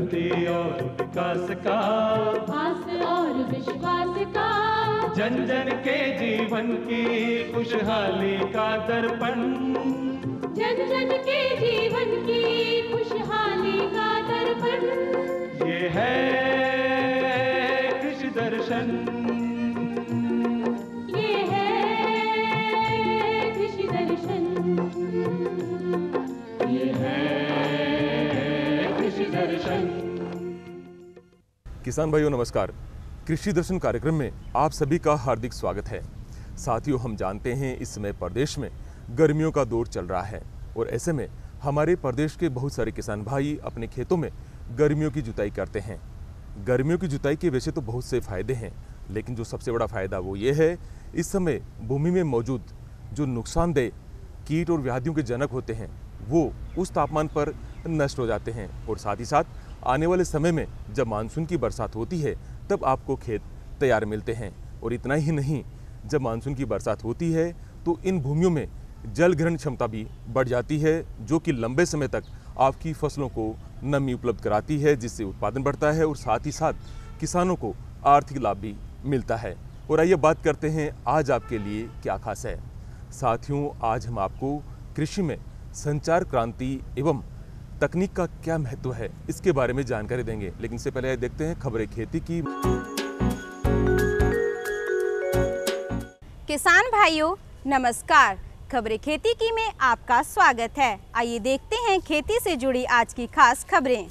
प्रगति और विकास का, आस और विश्वास का, जन जन के जीवन की खुशहाली का दर्पण, जन जन के जीवन की खुशहाली का दर्पण। ये है कृषि दर्शन, ये है कृषि दर्शन, ये है कृषि दर्शन। किसान भाइयों नमस्कार। कृषि दर्शन कार्यक्रम में आप सभी का हार्दिक स्वागत है। साथियों, हम जानते हैं इस समय प्रदेश में गर्मियों का दौर चल रहा है और ऐसे में हमारे प्रदेश के बहुत सारे किसान भाई अपने खेतों में गर्मियों की जुताई करते हैं। गर्मियों की जुताई के वैसे तो बहुत से फायदे हैं, लेकिन जो सबसे बड़ा फायदा वो ये है, इस समय भूमि में मौजूद जो नुकसानदेह कीट और व्याधियों के जनक होते हैं वो उस तापमान पर नष्ट हो जाते हैं। और साथ ही साथ आने वाले समय में जब मानसून की बरसात होती है तब आपको खेत तैयार मिलते हैं। और इतना ही नहीं, जब मानसून की बरसात होती है तो इन भूमियों में जल ग्रहण क्षमता भी बढ़ जाती है, जो कि लंबे समय तक आपकी फसलों को नमी उपलब्ध कराती है, जिससे उत्पादन बढ़ता है और साथ ही साथ किसानों को आर्थिक लाभ भी मिलता है। और आइए बात करते हैं आज आपके लिए क्या खास है। साथियों, आज हम आपको कृषि में संचार क्रांति एवं तकनीक का क्या महत्व है इसके बारे में जानकारी देंगे, लेकिन इससे पहले देखते हैं खबरें खेती की। किसान भाइयों नमस्कार, खबरें खेती की में आपका स्वागत है। आइए देखते हैं खेती से जुड़ी आज की खास खबरें।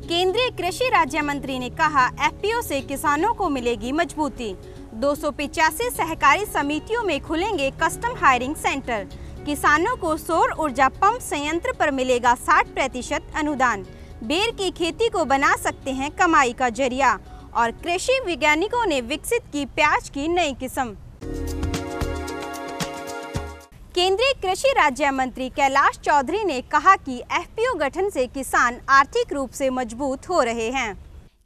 केंद्रीय कृषि राज्य मंत्री ने कहा, एफपीओ से किसानों को मिलेगी मजबूती। 285 सहकारी समितियों में खुलेंगे कस्टम हायरिंग सेंटर। किसानों को सौर ऊर्जा पंप संयंत्र पर मिलेगा 60% अनुदान। बेर की खेती को बना सकते हैं कमाई का जरिया। और कृषि वैज्ञानिकों ने विकसित की प्याज की नई किस्म। केंद्रीय कृषि राज्य मंत्री कैलाश चौधरी ने कहा कि एफपीओ गठन से किसान आर्थिक रूप से मजबूत हो रहे हैं।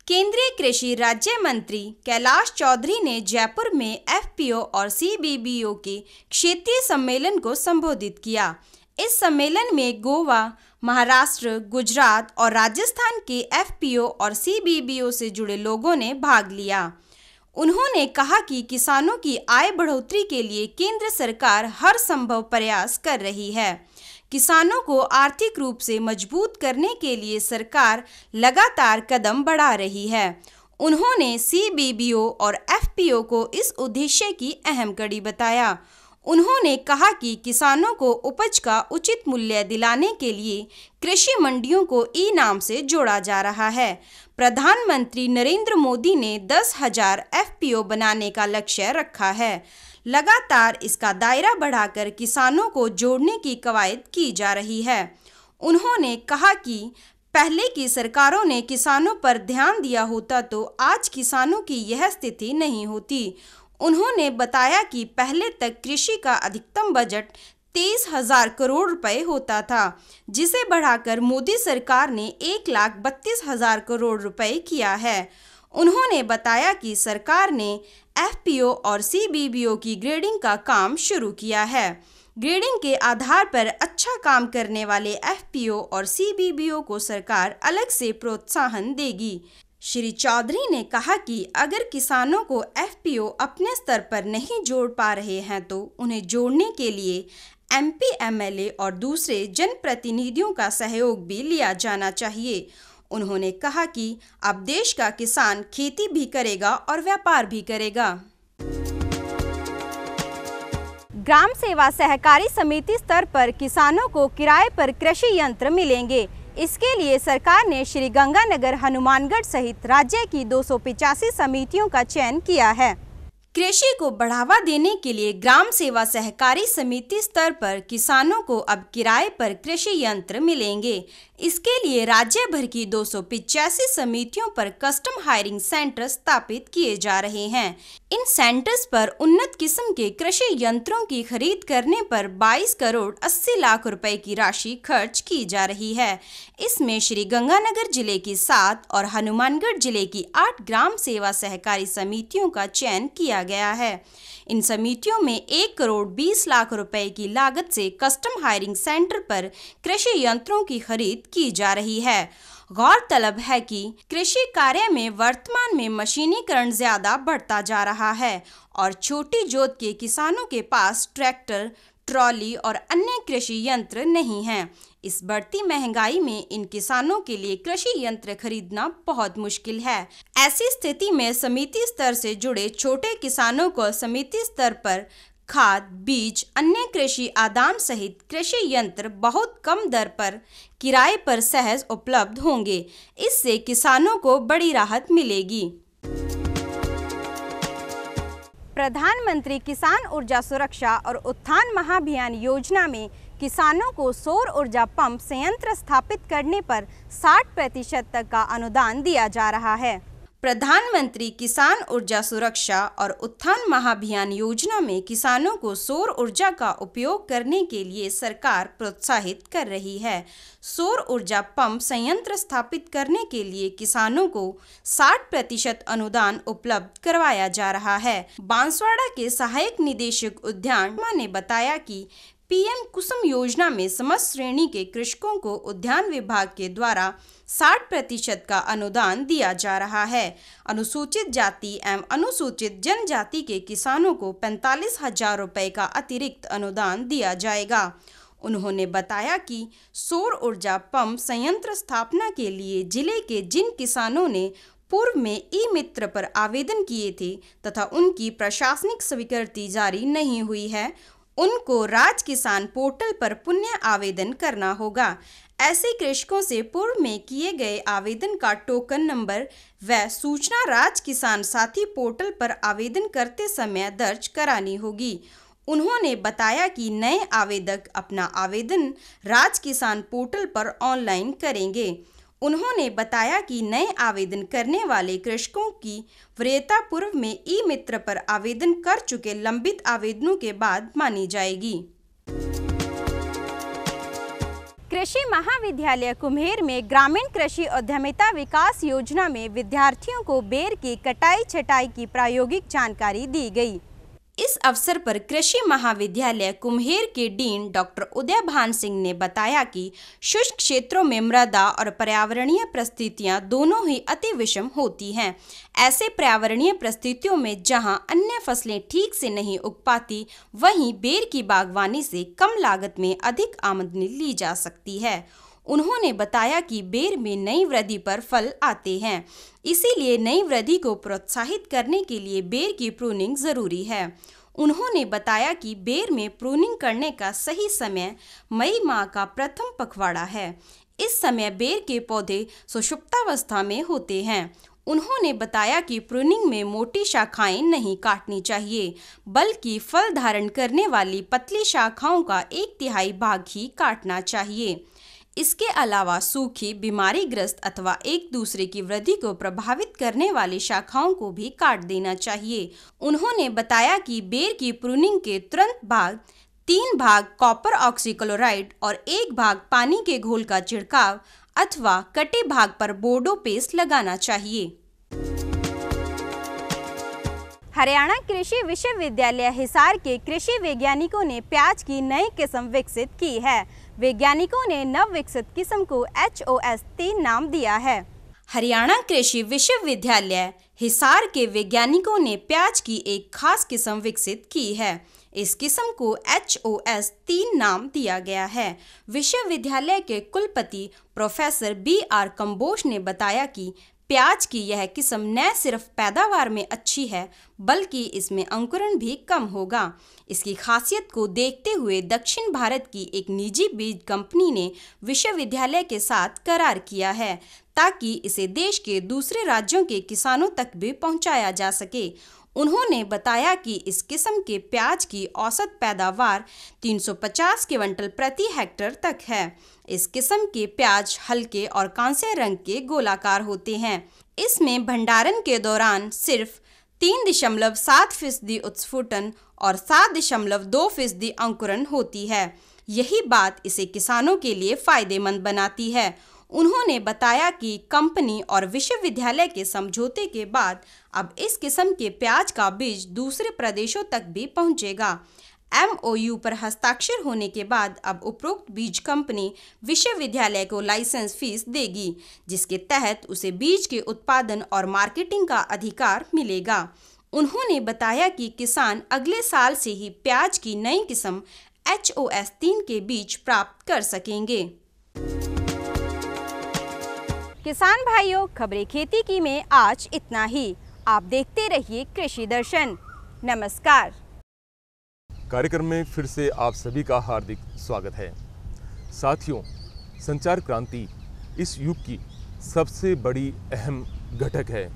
केंद्रीय कृषि राज्य मंत्री कैलाश चौधरी ने जयपुर में एफपीओ और सीबीबीओ के क्षेत्रीय सम्मेलन को संबोधित किया। इस सम्मेलन में गोवा, महाराष्ट्र, गुजरात और राजस्थान के एफपीओ और सीबीबीओ से जुड़े लोगों ने भाग लिया। उन्होंने कहा कि किसानों की आय बढ़ोतरी के लिए केंद्र सरकार हर संभव प्रयास कर रही है। किसानों को आर्थिक रूप से मजबूत करने के लिए सरकार लगातार कदम बढ़ा रही है। उन्होंने सीबीबीओ और एफपीओ को इस उद्देश्य की अहम कड़ी बताया। उन्होंने कहा कि किसानों को उपज का उचित मूल्य दिलाने के लिए कृषि मंडियों को ई नाम से जोड़ा जा रहा है। प्रधानमंत्री नरेंद्र मोदी ने 10,000 एफपीओ बनाने का लक्ष्य रखा है। लगातार इसका दायरा बढ़ाकर किसानों को जोड़ने की कवायद की जा रही है। उन्होंने कहा कि पहले की सरकारों ने किसानों पर ध्यान दिया होता तो आज किसानों की यह स्थिति नहीं होती। उन्होंने बताया कि पहले तक कृषि का अधिकतम बजट 23,000 करोड़ रुपए होता था, जिसे बढ़ाकर मोदी सरकार ने 1,32,000 करोड़ रुपए किया है। उन्होंने बताया कि सरकार ने एफपीओ और सीबीबीओ की ग्रेडिंग का काम शुरू किया है। ग्रेडिंग के आधार पर अच्छा काम करने वाले एफपीओ और सीबीबीओ को सरकार अलग से प्रोत्साहन देगी। श्री चौधरी ने कहा कि अगर किसानों को एफपीओ अपने स्तर पर नहीं जोड़ पा रहे हैं तो उन्हें जोड़ने के लिए एमपी, एमएलए और दूसरे जनप्रतिनिधियों का सहयोग भी लिया जाना चाहिए। उन्होंने कहा कि अब देश का किसान खेती भी करेगा और व्यापार भी करेगा। ग्राम सेवा सहकारी समिति स्तर पर किसानों को किराए पर कृषि यंत्र मिलेंगे। इसके लिए सरकार ने श्री गंगानगर, हनुमानगढ़ सहित राज्य की 285 समितियों का चयन किया है। कृषि को बढ़ावा देने के लिए ग्राम सेवा सहकारी समिति स्तर पर किसानों को अब किराए पर कृषि यंत्र मिलेंगे। इसके लिए राज्य भर की 285 समितियों पर कस्टम हायरिंग सेंटर स्थापित किए जा रहे हैं। इन सेंटर्स पर उन्नत किस्म के कृषि यंत्रों की खरीद करने पर 22 करोड़ 80 लाख रुपए की राशि खर्च की जा रही है। इसमें श्री गंगानगर जिले की 7 और हनुमानगढ़ जिले की 8 ग्राम सेवा सहकारी समितियों का चयन किया गया है। इन समितियों में 1 करोड़ 20 लाख रुपए की लागत से कस्टम हायरिंग सेंटर पर कृषि यंत्रों की खरीद की जा रही है। गौरतलब है कि कृषि कार्य में वर्तमान में मशीनीकरण ज्यादा बढ़ता जा रहा है और छोटी जोत के किसानों के पास ट्रैक्टर, ट्रॉली और अन्य कृषि यंत्र नहीं हैं। इस बढ़ती महंगाई में इन किसानों के लिए कृषि यंत्र खरीदना बहुत मुश्किल है। ऐसी स्थिति में समिति स्तर से जुड़े छोटे किसानों को समिति स्तर पर खाद, बीज, अन्य कृषि आदान सहित कृषि यंत्र बहुत कम दर पर किराए पर सहज उपलब्ध होंगे। इससे किसानों को बड़ी राहत मिलेगी। प्रधानमंत्री किसान ऊर्जा सुरक्षा और उत्थान महाभियान योजना में किसानों को सौर ऊर्जा पंप संयंत्र स्थापित करने पर 60% तक का अनुदान दिया जा रहा है। प्रधानमंत्री किसान ऊर्जा सुरक्षा और उत्थान महाभियान योजना में किसानों को सौर ऊर्जा का उपयोग करने के लिए सरकार प्रोत्साहित कर रही है। सौर ऊर्जा पंप संयंत्र स्थापित करने के लिए किसानों को 60% अनुदान उपलब्ध करवाया जा रहा है। बांसवाड़ा के सहायक निदेशक उद्यान ने बताया कि पीएम कुसुम योजना में समस्त श्रेणी के कृषकों को उद्यान विभाग के द्वारा 60% का अनुदान दिया जा रहा है। अनुसूचित जाति एवं अनुसूचित जनजाति के किसानों को 45,000 रुपये का अतिरिक्त अनुदान दिया जाएगा। उन्होंने बताया कि सौर ऊर्जा पंप संयंत्र स्थापना के लिए जिले के जिन किसानों ने पूर्व में ई मित्र पर आवेदन किए थे तथा उनकी प्रशासनिक स्वीकृति जारी नहीं हुई है, उनको राज किसान पोर्टल पर पुनः आवेदन करना होगा। ऐसे कृषकों से पूर्व में किए गए आवेदन का टोकन नंबर व सूचना राज किसान साथी पोर्टल पर आवेदन करते समय दर्ज करानी होगी। उन्होंने बताया कि नए आवेदक अपना आवेदन राज किसान पोर्टल पर ऑनलाइन करेंगे। उन्होंने बताया कि नए आवेदन करने वाले कृषकों की वरीयता पूर्व में ई मित्र पर आवेदन कर चुके लंबित आवेदनों के बाद मानी जाएगी। कृषि महाविद्यालय कुम्हेर में ग्रामीण कृषि उद्यमिता विकास योजना में विद्यार्थियों को बेर की कटाई छटाई की प्रायोगिक जानकारी दी गई। इस अवसर पर कृषि महाविद्यालय कुम्हेर के डीन डॉक्टर उदय भान सिंह ने बताया कि शुष्क क्षेत्रों में मृदा और पर्यावरणीय परिस्थितियां दोनों ही अति विषम होती हैं। ऐसे पर्यावरणीय परिस्थितियों में जहां अन्य फसलें ठीक से नहीं उग पाती, वहीं बेर की बागवानी से कम लागत में अधिक आमदनी ली जा सकती है। उन्होंने बताया कि बेर में नई वृद्धि पर फल आते हैं, इसीलिए नई वृद्धि को प्रोत्साहित करने के लिए बेर की प्रूनिंग जरूरी है। उन्होंने बताया कि बेर में प्रूनिंग करने का सही समय मई माह का प्रथम पखवाड़ा है। इस समय बेर के पौधे सुषुप्तावस्था में होते हैं। उन्होंने बताया कि प्रूनिंग में मोटी शाखाएं नहीं काटनी चाहिए, बल्कि फल धारण करने वाली पतली शाखाओं का 1/3 भाग ही काटना चाहिए। इसके अलावा सूखी, बीमारीग्रस्त अथवा एक दूसरे की वृद्धि को प्रभावित करने वाली शाखाओं को भी काट देना चाहिए। उन्होंने बताया कि बेर की प्रूनिंग के तुरंत बाद 3 भाग कॉपर ऑक्सीक्लोराइड और 1 भाग पानी के घोल का छिड़काव अथवा कटे भाग पर बोर्डो पेस्ट लगाना चाहिए। हरियाणा कृषि विश्वविद्यालय हिसार के कृषि वैज्ञानिकों ने प्याज की नई किस्म विकसित की है। वैज्ञानिकों ने नव विकसित किस्म को HOS 3 नाम दिया है। हरियाणा कृषि विश्वविद्यालय हिसार के वैज्ञानिकों ने प्याज की एक खास किस्म विकसित की है। इस किस्म को HOS 3 नाम दिया गया है। विश्वविद्यालय के कुलपति प्रोफेसर BR कंबोज ने बताया कि प्याज की यह किस्म न सिर्फ पैदावार में अच्छी है, बल्कि इसमें अंकुरण भी कम होगा। इसकी खासियत को देखते हुए दक्षिण भारत की एक निजी बीज कंपनी ने विश्वविद्यालय के साथ करार किया है, ताकि इसे देश के दूसरे राज्यों के किसानों तक भी पहुंचाया जा सके। उन्होंने बताया कि इस किस्म के प्याज की औसत पैदावार 350 क्विंटल प्रति हेक्टेयर तक है। इस किस्म के प्याज हल्के और कांस्य रंग के गोलाकार होते हैं। इसमें भंडारण के दौरान सिर्फ 3.7% उत्स्फुटन और 7.2% अंकुरण होती है। यही बात इसे किसानों के लिए फायदेमंद बनाती है। उन्होंने बताया कि कंपनी और विश्वविद्यालय के समझौते के बाद अब इस किस्म के प्याज का बीज दूसरे प्रदेशों तक भी पहुंचेगा। MOU पर हस्ताक्षर होने के बाद अब उपरोक्त बीज कंपनी विश्वविद्यालय को लाइसेंस फीस देगी, जिसके तहत उसे बीज के उत्पादन और मार्केटिंग का अधिकार मिलेगा। उन्होंने बताया कि किसान अगले साल से ही प्याज की नई किस्म HOS 3 के बीज प्राप्त कर सकेंगे। किसान भाइयों, खबरें खेती की में आज इतना ही। आप देखते रहिए कृषि दर्शन। नमस्कार। कार्यक्रम में फिर से आप सभी का हार्दिक स्वागत है। साथियों, संचार क्रांति इस युग की सबसे बड़ी अहम घटक है।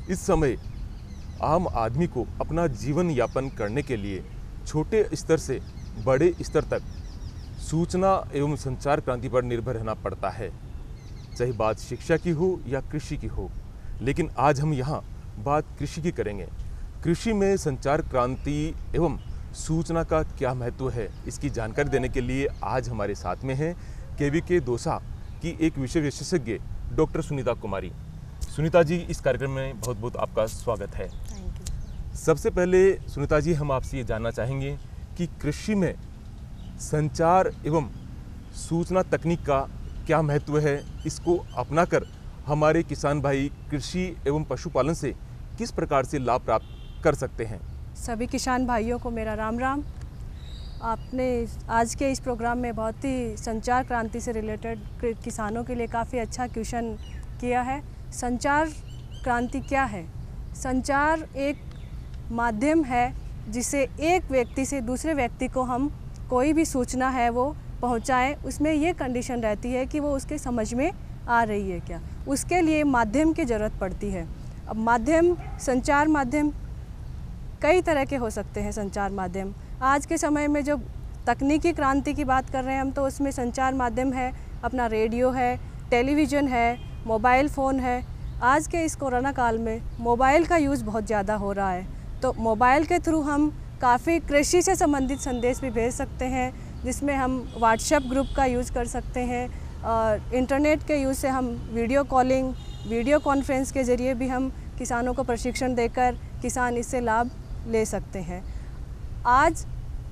इस समय आम आदमी को अपना जीवन यापन करने के लिए छोटे स्तर से बड़े स्तर तक सूचना एवं संचार क्रांति पर निर्भर रहना पड़ता है, चाहे बात शिक्षा की हो या कृषि की हो। लेकिन आज हम यहाँ बात कृषि की करेंगे। कृषि में संचार क्रांति एवं सूचना का क्या महत्व है, इसकी जानकारी देने के लिए आज हमारे साथ में हैं KVK दौसा की एक विषय विशेषज्ञ डॉक्टर सुनीता कुमारी। सुनीता जी, इस कार्यक्रम में बहुत बहुत आपका स्वागत है। सबसे पहले सुनीता जी, हम आपसे ये जानना चाहेंगे कि कृषि में संचार एवं सूचना तकनीक का क्या महत्व है, इसको अपनाकर हमारे किसान भाई कृषि एवं पशुपालन से किस प्रकार से लाभ प्राप्त कर सकते हैं। सभी किसान भाइयों को मेरा राम राम। आपने आज के इस प्रोग्राम में बहुत ही संचार क्रांति से रिलेटेड किसानों के लिए काफ़ी अच्छा क्वेश्चन किया है। संचार क्रांति क्या है? संचार एक माध्यम है जिसे एक व्यक्ति से दूसरे व्यक्ति को हम कोई भी सूचना है वो पहुंचाएं। उसमें ये कंडीशन रहती है कि वो उसके समझ में आ रही है क्या, उसके लिए माध्यम की ज़रूरत पड़ती है। अब माध्यम, संचार माध्यम कई तरह के हो सकते हैं। संचार माध्यम आज के समय में जो तकनीकी क्रांति की बात कर रहे हैं हम, तो उसमें संचार माध्यम है अपना रेडियो है, टेलीविज़न है, मोबाइल फ़ोन है। आज के इस कोरोना काल में मोबाइल का यूज़ बहुत ज़्यादा हो रहा है, तो मोबाइल के थ्रू हम काफ़ी कृषि से संबंधित संदेश भी भेज सकते हैं, जिसमें हम व्हाट्सएप ग्रुप का यूज़ कर सकते हैं और इंटरनेट के यूज़ से हम वीडियो कॉलिंग, वीडियो कॉन्फ्रेंस के ज़रिए भी हम किसानों को प्रशिक्षण देकर किसान इससे लाभ ले सकते हैं। आज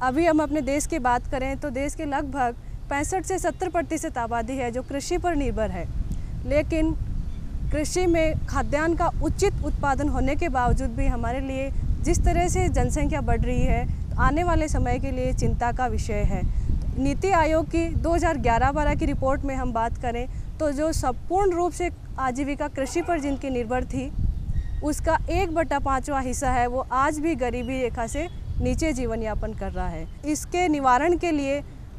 अभी हम अपने देश की बात करें तो देश के लगभग 65 से 70% आबादी है जो कृषि पर निर्भर है, लेकिन कृषि में खाद्यान्न का उचित उत्पादन होने के बावजूद भी हमारे लिए जिस तरह से जनसंख्या बढ़ रही है, तो आने वाले समय के लिए चिंता का विषय है। नीति आयोग की 2011-12 की रिपोर्ट में हम बात करें तो जो संपूर्ण रूप से आजीविका कृषि पर जिनकी निर्भर थी, उसका 1/5वां हिस्सा है वो आज भी गरीबी रेखा से नीचे जीवन यापन कर रहा है। इसके निवारण के लिए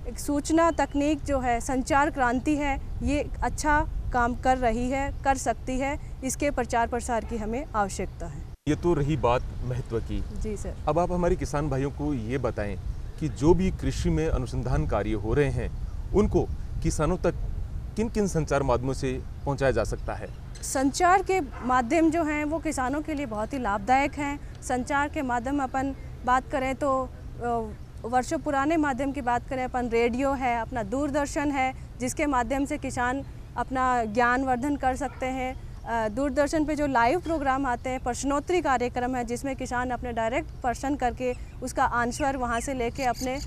एक सूचना तकनीक जो है, संचार क्रांति है, ये अच्छा काम कर रही है, कर सकती है। इसके प्रचार प्रसार की हमें आवश्यकता है। ये तो रही बात महत्व की। जी सर। अब आप हमारे किसान भाइयों को ये बताएं कि जो भी कृषि में अनुसंधान कार्य हो रहे हैं, उनको किसानों तक किन किन संचार माध्यमों से पहुंचाया जा सकता है। संचार के माध्यम जो हैं वो किसानों के लिए बहुत ही लाभदायक हैं। संचार के माध्यम अपन बात करें तो वर्षों पुराने माध्यम की बात करें, अपन रेडियो है, अपना दूरदर्शन है, जिसके माध्यम से किसान अपना ज्ञानवर्धन कर सकते हैं। दूरदर्शन पे जो लाइव प्रोग्राम आते हैं, प्रश्नोत्तरी कार्यक्रम है, जिसमें किसान अपने डायरेक्ट प्रश्न करके उसका आंसर वहाँ से लेके अपने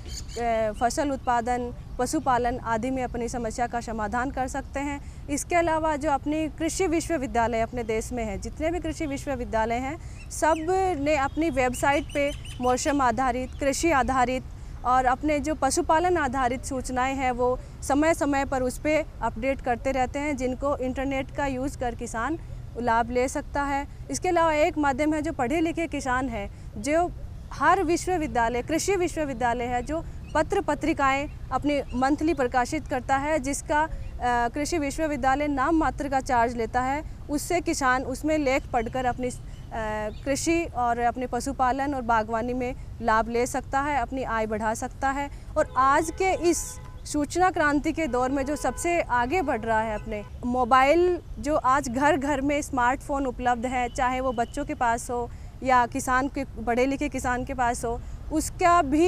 फसल उत्पादन, पशुपालन आदि में अपनी समस्या का समाधान कर सकते हैं। इसके अलावा जो अपनी कृषि विश्वविद्यालय अपने देश में है, जितने भी कृषि विश्वविद्यालय हैं, सब ने अपनी वेबसाइट पे मौसम आधारित, कृषि आधारित और अपने जो पशुपालन आधारित सूचनाएं हैं वो समय समय पर उस पर अपडेट करते रहते हैं, जिनको इंटरनेट का यूज़ कर किसान लाभ ले सकता है। इसके अलावा एक माध्यम है जो पढ़े लिखे किसान हैं, जो हर विश्वविद्यालय, कृषि विश्वविद्यालय है जो पत्र पत्रिकाएं अपनी मंथली प्रकाशित करता है, जिसका कृषि विश्वविद्यालय नाम मात्र का चार्ज लेता है। उससे किसान उसमें लेख पढ़कर अपनी कृषि और अपने पशुपालन और बागवानी में लाभ ले सकता है, अपनी आय बढ़ा सकता है। और आज के इस सूचना क्रांति के दौर में जो सबसे आगे बढ़ रहा है, अपने मोबाइल जो आज घर घर में स्मार्टफोन उपलब्ध है, चाहे वो बच्चों के पास हो या किसान के, बड़े लिखे किसान के पास हो, उसका भी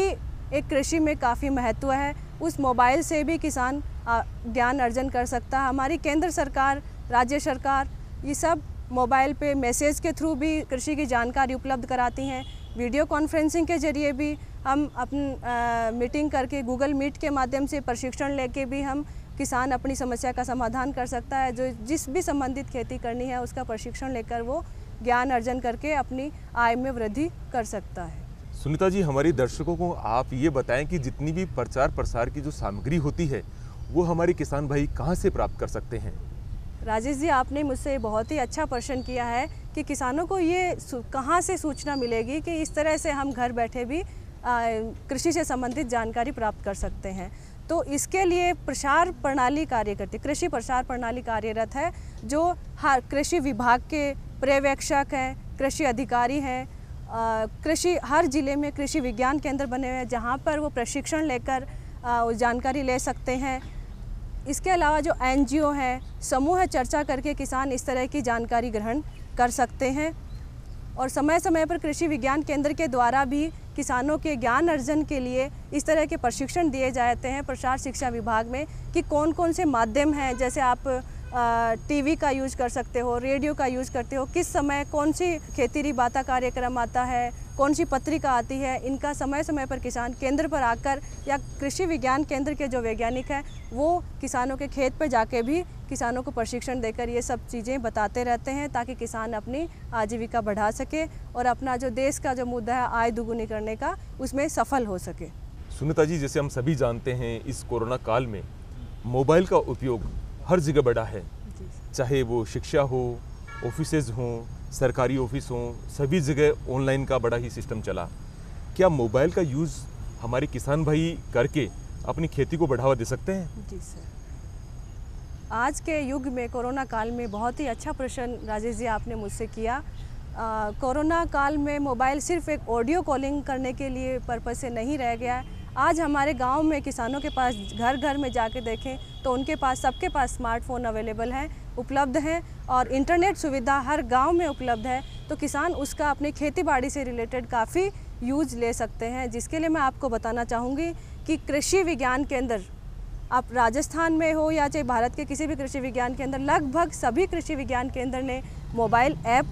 एक कृषि में काफ़ी महत्व है। उस मोबाइल से भी किसान ज्ञान अर्जन कर सकता है। हमारी केंद्र सरकार, राज्य सरकार, ये सब मोबाइल पे मैसेज के थ्रू भी कृषि की जानकारी उपलब्ध कराती हैं। वीडियो कॉन्फ्रेंसिंग के जरिए भी हम अपन मीटिंग करके गूगल मीट के माध्यम से प्रशिक्षण लेके भी हम किसान अपनी समस्या का समाधान कर सकता है। जो जिस भी संबंधित खेती करनी है उसका प्रशिक्षण लेकर वो ज्ञान अर्जन करके अपनी आय में वृद्धि कर सकता है। सुनीता जी, हमारे दर्शकों को आप ये बताएं कि जितनी भी प्रचार प्रसार की जो सामग्री होती है वो हमारे किसान भाई कहाँ से प्राप्त कर सकते हैं? राजेश जी, आपने मुझसे बहुत ही अच्छा प्रश्न किया है कि किसानों को ये कहाँ से सूचना मिलेगी कि इस तरह से हम घर बैठे भी कृषि से संबंधित जानकारी प्राप्त कर सकते हैं। तो इसके लिए प्रसार प्रणाली कार्य करती, कृषि प्रसार प्रणाली कार्यरत है, जो हर कृषि विभाग के पर्यवेक्षक हैं, कृषि अधिकारी हैं, कृषि हर जिले में कृषि विज्ञान केंद्र बने हुए हैं जहाँ पर वो प्रशिक्षण लेकर जानकारी ले सकते हैं। इसके अलावा जो NGO है, समूह चर्चा करके किसान इस तरह की जानकारी ग्रहण कर सकते हैं। और समय समय पर कृषि विज्ञान केंद्र के द्वारा भी किसानों के ज्ञान अर्जन के लिए इस तरह के प्रशिक्षण दिए जाते हैं प्रसार शिक्षा विभाग में कि कौन कौन से माध्यम हैं, जैसे आप टीवी का यूज़ कर सकते हो, रेडियो का यूज़ करते हो, किस समय कौन सी खेती बाता कार्यक्रम आता है, कौन सी पत्रिका आती है, इनका समय समय पर किसान केंद्र पर आकर या कृषि विज्ञान केंद्र के जो वैज्ञानिक हैं वो किसानों के खेत पर जाके भी किसानों को प्रशिक्षण देकर ये सब चीज़ें बताते रहते हैं ताकि किसान अपनी आजीविका बढ़ा सके और अपना जो देश का जो मुद्दा है आय दुगुनी करने का, उसमें सफल हो सके। सुनीता जी, जैसे हम सभी जानते हैं इस कोरोना काल में मोबाइल का उपयोग हर जगह बढ़ा है, चाहे वो शिक्षा हो, ऑफिसेज हों, सरकारी ऑफिस हों, सभी जगह ऑनलाइन का बड़ा ही सिस्टम चला। क्या मोबाइल का यूज़ हमारे किसान भाई करके अपनी खेती को बढ़ावा दे सकते हैं? जी सर, आज के युग में कोरोना काल में बहुत ही अच्छा प्रश्न राजेश जी आपने मुझसे किया। कोरोना काल में मोबाइल सिर्फ एक ऑडियो कॉलिंग करने के लिए पर्पज़ से नहीं रह गया है। आज हमारे गांव में किसानों के पास घर घर में जाके देखें तो उनके पास सबके पास स्मार्टफोन अवेलेबल हैं, उपलब्ध हैं और इंटरनेट सुविधा हर गांव में उपलब्ध है। तो किसान उसका अपनी खेती बाड़ी से रिलेटेड काफ़ी यूज़ ले सकते हैं, जिसके लिए मैं आपको बताना चाहूँगी कि कृषि विज्ञान केंद्र, आप राजस्थान में हो या चाहे भारत के किसी भी कृषि विज्ञान केंद्र, लगभग सभी कृषि विज्ञान केंद्र ने मोबाइल ऐप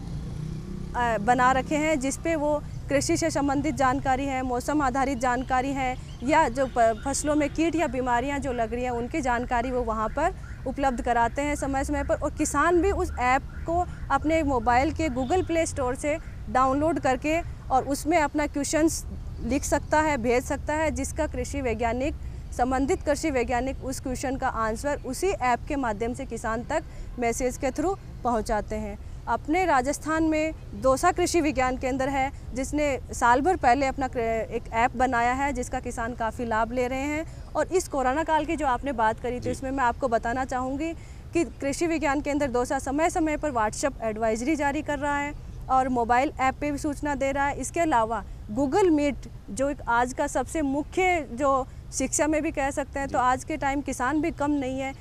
बना रखे हैं जिस पे वो कृषि से संबंधित जानकारी है, मौसम आधारित जानकारी है या जो फसलों में कीट या बीमारियां जो लग रही हैं उनकी जानकारी वो वहाँ पर उपलब्ध कराते हैं समय समय पर। और किसान भी उस ऐप को अपने मोबाइल के गूगल प्ले स्टोर से डाउनलोड करके और उसमें अपना क्वेश्चंस लिख सकता है, भेज सकता है, जिसका कृषि वैज्ञानिक, संबंधित कृषि वैज्ञानिक उस क्वेश्चन का आंसर उसी ऐप के माध्यम से किसान तक मैसेज के थ्रू पहुंचाते हैं। अपने राजस्थान में दौसा कृषि विज्ञान केंद्र है जिसने साल भर पहले अपना एक ऐप बनाया है जिसका किसान काफ़ी लाभ ले रहे हैं। और इस कोरोना काल की जो आपने बात करी थी इसमें मैं आपको बताना चाहूँगी कि कृषि विज्ञान केंद्र दौसा समय समय पर व्हाट्सएप एडवाइजरी जारी कर रहा है और मोबाइल ऐप पे भी सूचना दे रहा है। इसके अलावा गूगल मीट जो एक आज का सबसे मुख्य जो शिक्षा में भी कह सकते हैं, तो आज के टाइम किसान भी कम नहीं है।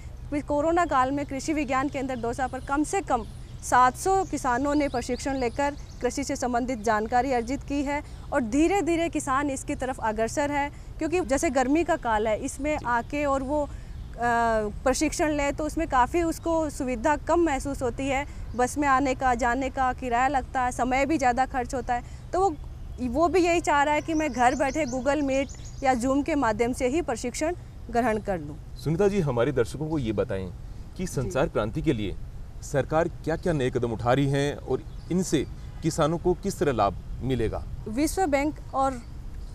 कोरोना काल में कृषि विज्ञान केंद्र दौसा पर कम से कम 700 किसानों ने प्रशिक्षण लेकर कृषि से संबंधित जानकारी अर्जित की है और धीरे धीरे किसान इसकी तरफ अग्रसर है, क्योंकि जैसे गर्मी का काल है इसमें आके और वो प्रशिक्षण ले तो उसमें काफ़ी उसको सुविधा कम महसूस होती है। बस में आने का, जाने का किराया लगता है, समय भी ज़्यादा खर्च होता है, तो वो भी यही चाह रहा है कि मैं घर बैठे गूगल मीट या जूम के माध्यम से ही प्रशिक्षण ग्रहण कर लूँ। सुनीता जी, हमारे दर्शकों को ये बताएं कि संचार क्रांति के लिए सरकार क्या क्या नए कदम उठा रही हैं और इनसे किसानों को किस तरह लाभ मिलेगा? विश्व बैंक और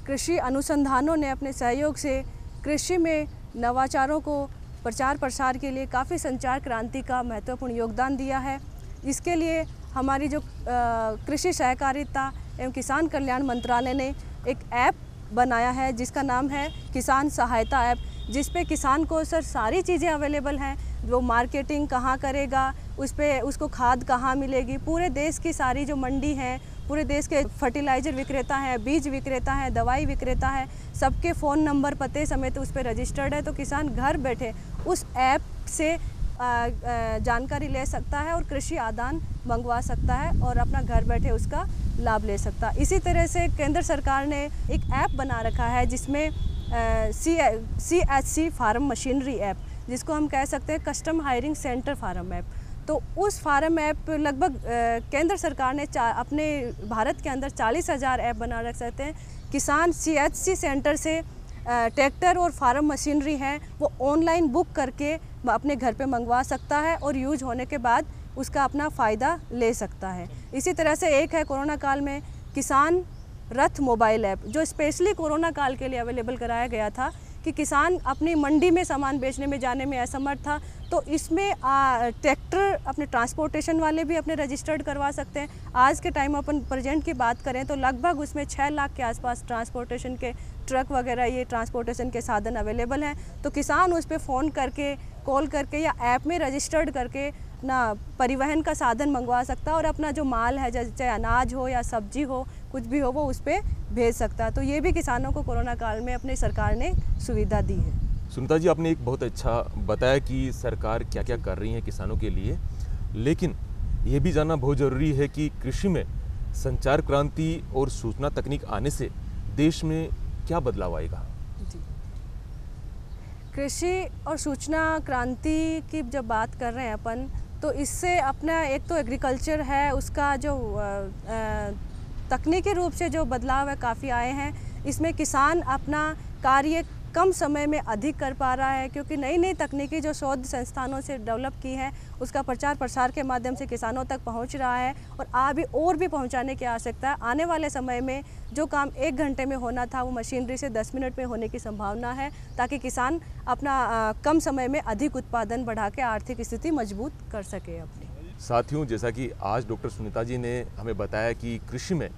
कृषि अनुसंधानों ने अपने सहयोग से कृषि में नवाचारों को प्रचार प्रसार के लिए काफ़ी संचार क्रांति का महत्वपूर्ण योगदान दिया है। इसके लिए हमारी जो कृषि सहकारिता एवं किसान कल्याण मंत्रालय ने एक ऐप बनाया है जिसका नाम है किसान सहायता ऐप, जिस पे किसान को सर सारी चीज़ें अवेलेबल हैं। वो मार्केटिंग कहाँ करेगा, उस पे उसको खाद कहाँ मिलेगी, पूरे देश की सारी जो मंडी है, पूरे देश के फर्टिलाइज़र विक्रेता हैं, बीज विक्रेता हैं, दवाई विक्रेता है, सबके फ़ोन नंबर पते समेत उस पर रजिस्टर्ड है। तो किसान घर बैठे उस ऐप से जानकारी ले सकता है और कृषि आदान मंगवा सकता है और अपना घर बैठे उसका लाभ ले सकता है। इसी तरह से केंद्र सरकार ने एक ऐप बना रखा है जिसमें CHC फार्म मशीनरी ऐप, जिसको हम कह सकते हैं custom hiring centre farm app. तो उस फार्म ऐप लगभग केंद्र सरकार ने अपने भारत के अंदर 40,000 ऐप बना रख सकते हैं। किसान CHC सेंटर से ट्रैक्टर और फार्म मशीनरी है वो ऑनलाइन बुक करके अपने घर पे मंगवा सकता है और यूज होने के बाद उसका अपना फ़ायदा ले सकता है। इसी तरह से एक है कोरोना काल में किसान रथ मोबाइल ऐप, जो स्पेशली कोरोना काल के लिए अवेलेबल कराया गया था कि किसान अपनी मंडी में सामान बेचने में जाने में असमर्थ था, तो इसमें ट्रैक्टर अपने ट्रांसपोर्टेशन वाले भी अपने रजिस्टर्ड करवा सकते हैं। आज के टाइम अपन प्रेजेंट की बात करें तो लगभग उसमें 6 लाख के आसपास ट्रांसपोर्टेशन के ट्रक वगैरह ये ट्रांसपोर्टेशन के साधन अवेलेबल हैं। तो किसान उस पर फ़ोन करके, कॉल करके या ऐप में रजिस्टर्ड करके अपना परिवहन का साधन मंगवा सकता है और अपना जो माल है, चाहे अनाज हो या सब्जी हो, कुछ भी हो, वो उस पर भेज सकता है। तो ये भी किसानों को कोरोना काल में अपनी सरकार ने सुविधा दी है। सुनीता जी, आपने एक बहुत अच्छा बताया कि सरकार क्या क्या कर रही है किसानों के लिए, लेकिन ये भी जानना बहुत ज़रूरी है कि कृषि में संचार क्रांति और सूचना तकनीक आने से देश में क्या बदलाव आएगा? जी, कृषि और सूचना क्रांति की जब बात कर रहे हैं अपन, तो इससे अपना एक तो एग्रीकल्चर है, उसका जो तकनीकी रूप से जो बदलाव है काफ़ी आए हैं। इसमें किसान अपना कार्य कम समय में अधिक कर पा रहा है, क्योंकि नई नई तकनीकी जो शोध संस्थानों से डेवलप की है उसका प्रचार प्रसार के माध्यम से किसानों तक पहुंच रहा है और और भी पहुंचाने की आवश्यकता है। आने वाले समय में जो काम 1 घंटे में होना था वो मशीनरी से 10 मिनट में होने की संभावना है, ताकि किसान अपना कम समय में अधिक उत्पादन बढ़ा के आर्थिक स्थिति मजबूत कर सके अपनी। साथियों, जैसा कि आज डॉक्टर सुनीता जी ने हमें बताया कि कृषि में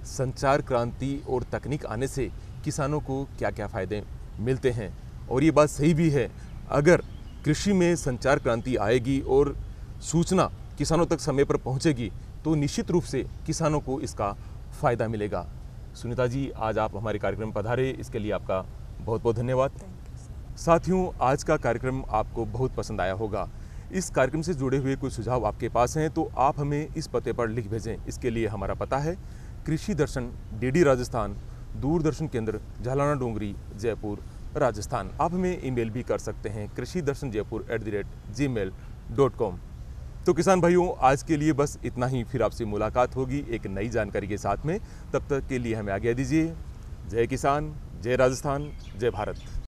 संचार क्रांति और तकनीक आने से किसानों को क्या क्या फ़ायदे मिलते हैं, और ये बात सही भी है। अगर कृषि में संचार क्रांति आएगी और सूचना किसानों तक समय पर पहुंचेगी तो निश्चित रूप से किसानों को इसका फ़ायदा मिलेगा। सुनीता जी, आज आप हमारे कार्यक्रम पधारे, इसके लिए आपका बहुत बहुत धन्यवाद। साथियों, आज का कार्यक्रम आपको बहुत पसंद आया होगा। इस कार्यक्रम से जुड़े हुए कोई सुझाव आपके पास हैं तो आप हमें इस पते पर लिख भेजें। इसके लिए हमारा पता है कृषि दर्शन, DD राजस्थान, दूरदर्शन केंद्र, झालाना डोंगरी, जयपुर, राजस्थान। आप हमें ईमेल भी कर सकते हैं krishidarshanjaipur@gmail.com। तो किसान भाइयों, आज के लिए बस इतना ही। फिर आपसे मुलाकात होगी एक नई जानकारी के साथ में। तब तक के लिए हमें आज्ञा दीजिए। जय किसान, जय राजस्थान, जय भारत।